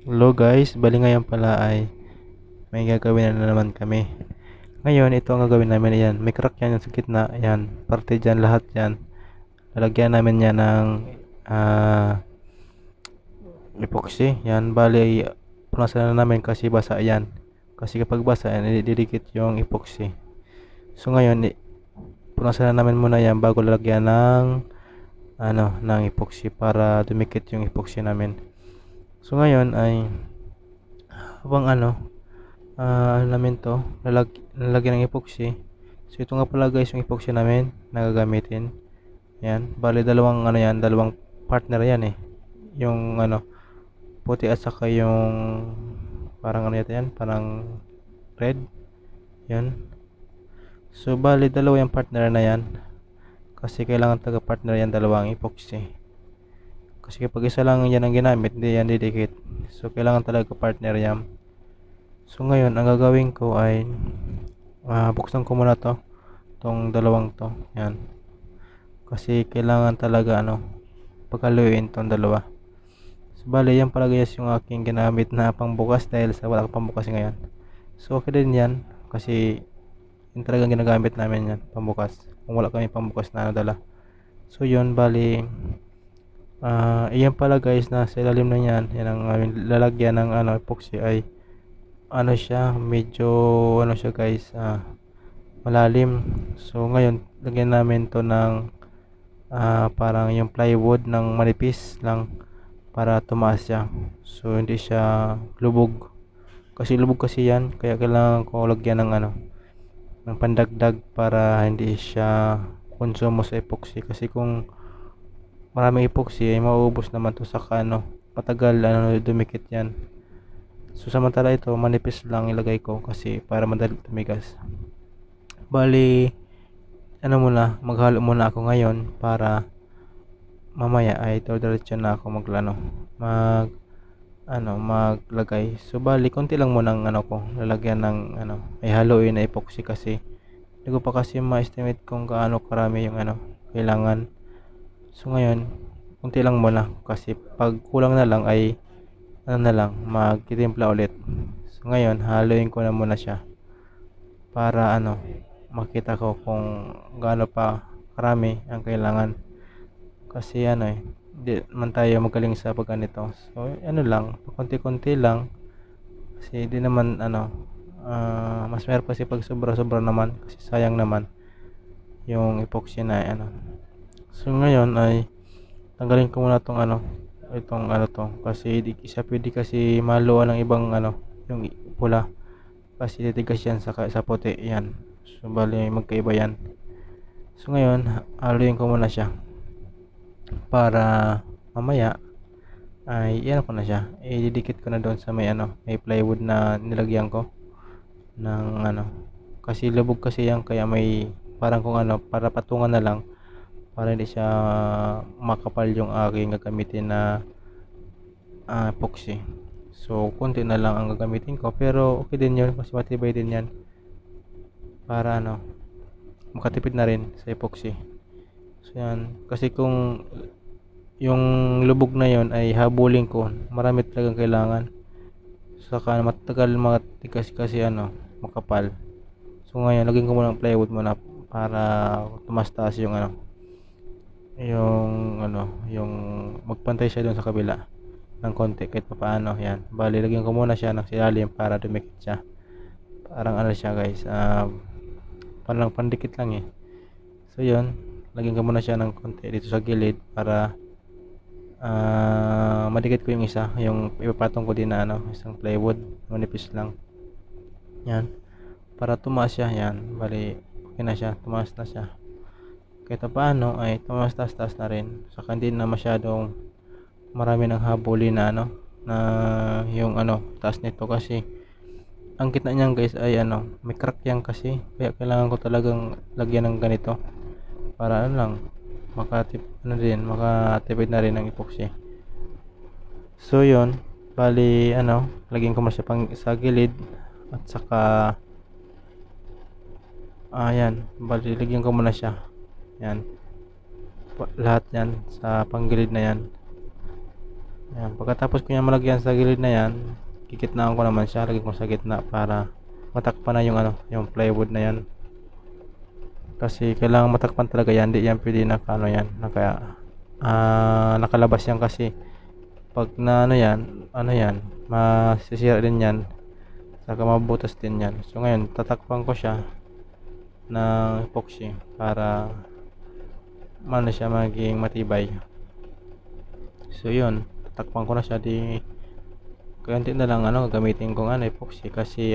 Hello guys, bali ngayon pala ay may gagawin na naman kami. Ngayon, ito ang gagawin namin. Ayan, may crack yan sa gitna. Ayan, parte dyan, lahat yan. Lalagyan namin yan ng ah, epoxy. Yan, bali, punasan na namin kasi basa yan. Kasi kapag basa yan, didikit yung epoxy. So ngayon, punasan na namin muna yan bago lalagyan ng ng epoxy para dumikit yung epoxy namin. So ngayon ay habang namin to lalagyan ng epoxy. So ito nga pala guys yung epoxy namin na gagamitin. Yan, bali dalawang partner yan eh. Yung puti at saka yung parang yata yan, parang red. Yan. So bali dalawa yung partner na yan. Kasi kailangan taga partner yan dalawang epoxy. Kasi kapag isa lang yan ang ginamit, hindi yan didikit. So kailangan talaga partner yan. So ngayon, ang gagawin ko ay buksan ko muna tong dalawang to. Yan. Kasi kailangan talaga paghaluin tong dalawa. So bali, yan pala guys yung aking ginamit na pangbukas dahil sa wala akong pambukas ngayon. So okay din yan kasi yung talagang ginagamit namin yan, pambukas. Kung wala kami pambukas na dala. So yun, bali iyan pala guys na sa ilalim na yan, yan ang lalagyan ng epoxy ay siya, medyo siya guys, malalim. So ngayon lagyan namin to ng parang yung plywood ng manipis lang para tumaas siya. So hindi siya lubog. Kasi lubog kasi yan, kaya kailangan ko lagyan ng ng pandagdag para hindi siya konsumo sa epoxy. Kasi kung maraming epoxy ay mauubos naman to sa matagal dumikit yan. So samantala ito manipis lang ilagay ko kasi para madali tumigas. Bali maghalo muna ako ngayon para mamaya ay diretso na ako maglagay. So bali konti lang muna ang ko lalagyan ng ay haluin na epoxy kasi hindi ko pa kasi ma-estimate kung gaano karami yung kailangan. So ngayon konti lang muna kasi pag kulang na lang ay magtitimpla ulit. So ngayon haluin ko na muna siya para makita ko kung gaano pa karami ang kailangan. Kasi hindi man tayo magaling sa pag ganito. So lang, konti-konti lang kasi hindi naman mas meron kasi pag sobra-sobra naman kasi sayang naman yung epoxy na So ngayon ay tanggalin ko muna tong itong to kasi di isa pwede kasi maluan ng ibang yung pula kasi titigas yan sa puti yan. So bali magkaiba yan. So ngayon haluin ko muna siya para mamaya ay ko na siya, ididikit ko na doon sa may plywood na nilagyan ko ng kasi lubog kasi yan kaya may parang kung para patungan na lang para hindi siya makapal yung aking gagamitin na epoxy. So konti na lang ang gagamitin ko pero okay din yun kasi matibay din yan para makatipid na rin sa epoxy. So yan, kasi kung yung lubog na yon ay habulin ko, marami talagang kailangan saka matagal matigas kasi makapal. So ngayon lagyan ko muna ng plywood muna para tumaas-taas yung yung magpantay siya doon sa kabila ng konti kahit paano. Yan, bali lagyan ko muna siya ng silalim para dumikit siya, parang siya guys, parang pandikit lang eh. So yun, lagyan ko muna siya ng konti dito sa gilid para madikit ko yung isa, yung ipapatong ko din na isang plywood manipis lang yan para tumaas siya. Yan, bali okay na siya, tumaas na siya kahit paano ay tumaas taas na rin saka hindi na masyadong marami ng habulin na na yung taas nito kasi ang gitna niyan guys ay may crack yan kasi kaya kailangan ko talagang lagyan ng ganito para lang makatipid na rin ng epoxy. So yun, bali lagyan ko muna siya sa gilid at saka ayan, bali lagyan ko muna siya yan lahat yan sa panggilid na yan Ayan, pagkatapos ko yan malagyan sa gilid na yan, kikitnaan ko naman siya, lagyan ko sa gitna para matakpan na yung yung plywood na yan. Kasi kailangan matakpan talaga yan, hindi yan pwede nakalabas yan kasi pag na yan, masisira din yan, saka mabutas din yan. So ngayon, tatakpan ko siya ng epoxy para siya maging matibay. So yun, tatakpan ko na siya, di kaunti na lang gagamitin kong epoxy kasi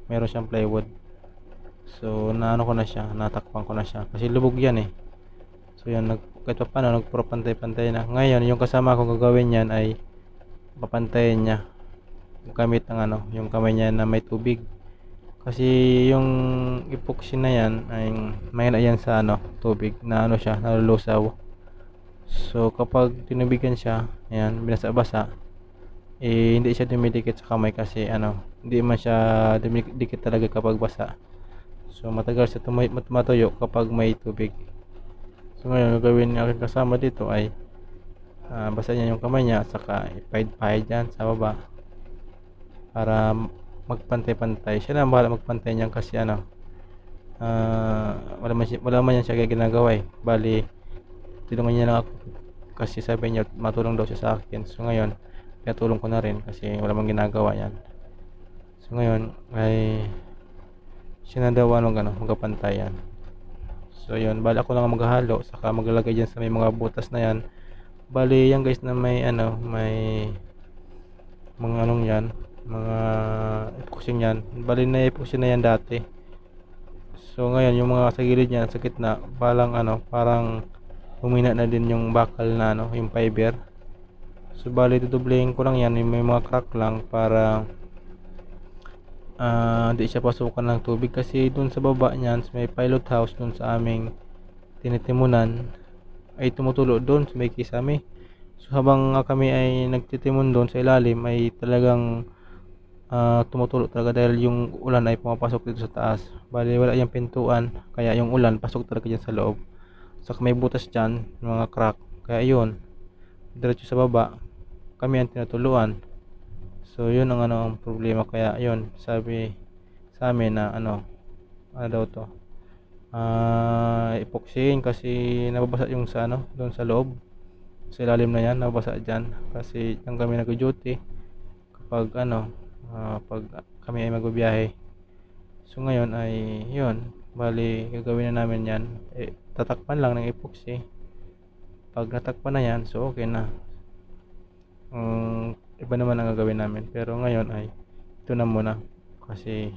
meron siyang plywood. So ko na siya, natakpan ko na siya kasi lubog yan eh. So yan, kahit pa paano nagpapantay-pantay na. Ngayon yung kasama ko gagawin yan ay papantayin niya gamit ng yung kamay niya na may tubig. Kasi yung epoxy na yan ay may yan sa tubig na siya, nalulusaw. So kapag tinubigan siya, ayan, binasa-basa, hindi siya dumidikit sa kamay kasi hindi man siya dumidikit talaga kapag basa. So matagal siya matuyo kapag may tubig. So ngayon gagawin ng aking kasama dito ay basa niya yung kamay niya, saka ipahid-pahid yan sa baba para magpantay-pantay. Siya na bahala magpantay niyan kasi wala man yan siya ginagawa eh. Bali tulungan niya lang ako kasi sabi niya matulong daw siya sa akin. So ngayon pinatulong ko na rin kasi wala man ginagawa yan. So ngayon ay siya na daw magpantay yan. So yun, bali ako lang maghahalo, saka maglalagay dyan sa may mga butas na yan. Bali yan guys na may may mga yan, mga epoxy yan. Bali na epoxy na yan dati. So ngayon yung mga sa gilid niya, sa gitna, parang humina na din yung bakal na yung fiber. So bali dudublehin ko lang yan, yung may mga crack lang para hindi siya pasukan ng tubig kasi dun sa baba niyan, sa may pilot house dun sa aming tinitimunan ay tumutulo dun sa may kisame. So habang kami ay nagtitimon doon sa ilalim ay talagang tumutulo talaga dahil yung ulan ay pumapasok dito sa taas. Bali wala yung pintuan kaya yung ulan pasok talaga dyan sa loob. Saka may butas dyan, mga crack. Kaya yun, diretso sa baba kami ang tinutuluan. So yun ang ang problema, kaya yun sabi sa amin na daw to epoxyin kasi nababasa yung sa doon sa loob, sa ilalim na yan, nababasa dyan kasi yung kami nag-duty kapag pag kami ay magbibiyahe. So ngayon ay yun, bali gagawin na namin yan, tatakpan lang ng epoxy. Pag natakpan na yan, so okay na. Iba naman ang gagawin namin, pero ngayon ay ito na muna kasi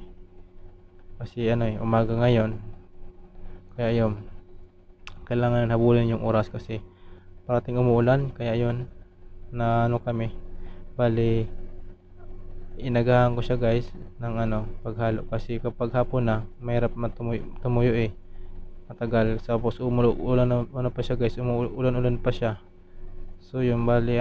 umaga ngayon, kaya yun, kailangan habulin yung oras kasi parating umuulan. Kaya yun na kami, bali inagahan ko siya guys ng paghalo kasi kapag hapon na mahirap tumuyo eh, matagal. Tapos ulan pa siya guys, umuulan pa siya. So yun, bali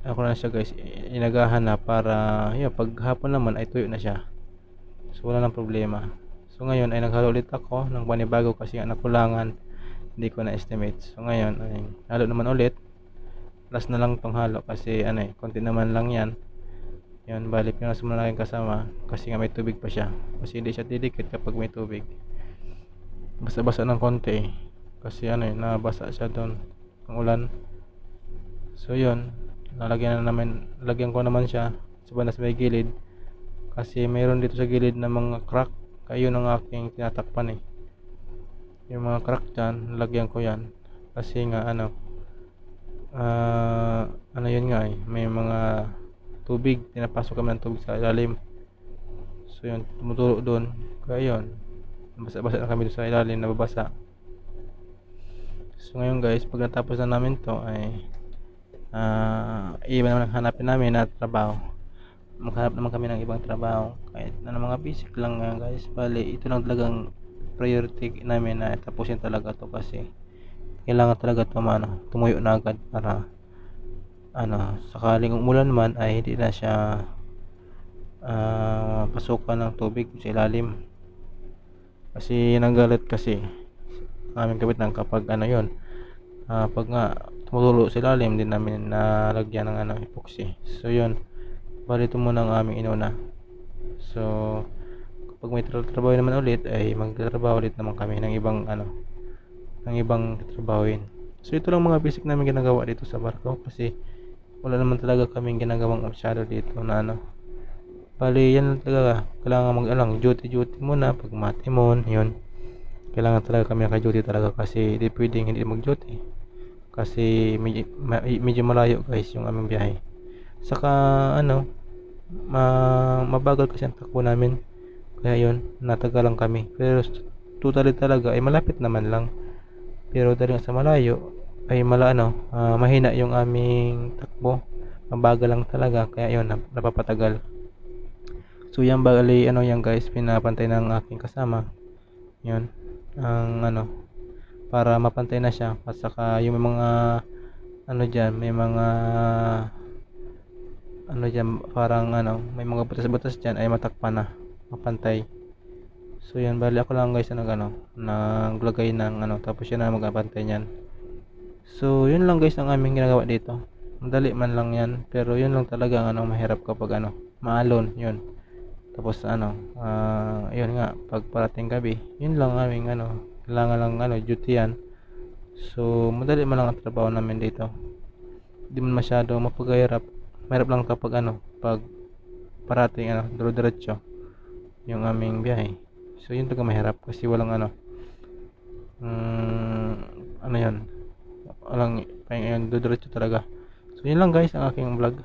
ako na siya guys, inagahan na para yun, pag hapon naman ay tuyo na siya. So wala nang problema. So ngayon ay naghalo ulit ako ng panibago kasi nakulangan, hindi ko na estimate. So ngayon ay halo naman ulit, last na lang tong halo kasi konti naman lang yan. Yun, bali pinas mo na lang kasama kasi nga may tubig pa siya, kasi hindi siya didikit kapag may tubig. Basa-basa ng konti kasi nabasa siya doon ng ulan. So yun, lagyan ko naman siya sa banda sa may gilid kasi mayroon dito sa gilid na mga crack, kaya yun ang aking tinatakpan eh. Yung mga crack dyan, lagyan ko yan kasi nga yun nga eh, may mga tubig, tinapasok kami ng tubig sa ilalim. So yun, tumutulo doon, kaya yun, basa-basa na kami doon sa ilalim, nababasa. So ngayon guys, pag natapos na namin to ay iba naman ang hanapin namin na trabaho. Maghanap naman kami ng ibang trabaho kahit mga basic lang guys. Bali ito lang talagang priority namin na tapusin talaga to kasi kailangan talaga to tumuyo na agad para sakaling umulan man ay hindi na siya pasukan ng tubig sa ilalim. Kasi nanggalit kasi aming kapitan kapag yun, pag nga tumutulo sa ilalim, din namin nalagyan ng epoxy. So yun, bali ito muna ang aming inuna. So kapag may trabaho naman ulit ay magtatrabaho ulit naman kami ng ibang ng ibang trabahoin. So ito lang mga basic namin ginagawa dito sa barko kasi wala naman talaga kaming ginagawang masyado dito na bali yan lang talaga, kailangan mag-alang duty muna pag matimon yun, kailangan talaga kami naka-duty talaga kasi hindi pwedeng hindi mag-duty kasi medyo malayo guys yung aming biyahe. Saka mabagal kasi ang takbo namin, kaya yun natagalan kami, pero totally talaga ay malapit naman lang, pero dahil nga sa malayo ay mahina yung aming takbo, mabagal lang talaga, kaya yun napapatagal. So yan bali yan guys, pinapantay ng aking kasama yun ang para mapantay na siya, at saka yung may mga dyan, may mga dyan parang may mga butas-butas dyan ay matakpan na, mapantay. So yan bali ako lang guys na naglagay ng tapos yun na magpapantay niyan. So yun lang guys ang aming ginagawa dito, madali man lang yan, pero yun lang talaga mahirap kapag maalon yun. Tapos yun nga pag parating gabi, yun lang aming kailangan lang duty yan. So madali man lang ang trabaho namin dito, hindi man masyado mapagahirap. Mahirap lang kapag pag parating dire-diretso yung aming biyahe. So yun talaga mahirap kasi walang yun walang diretso talaga. So yun lang guys ang aking vlog.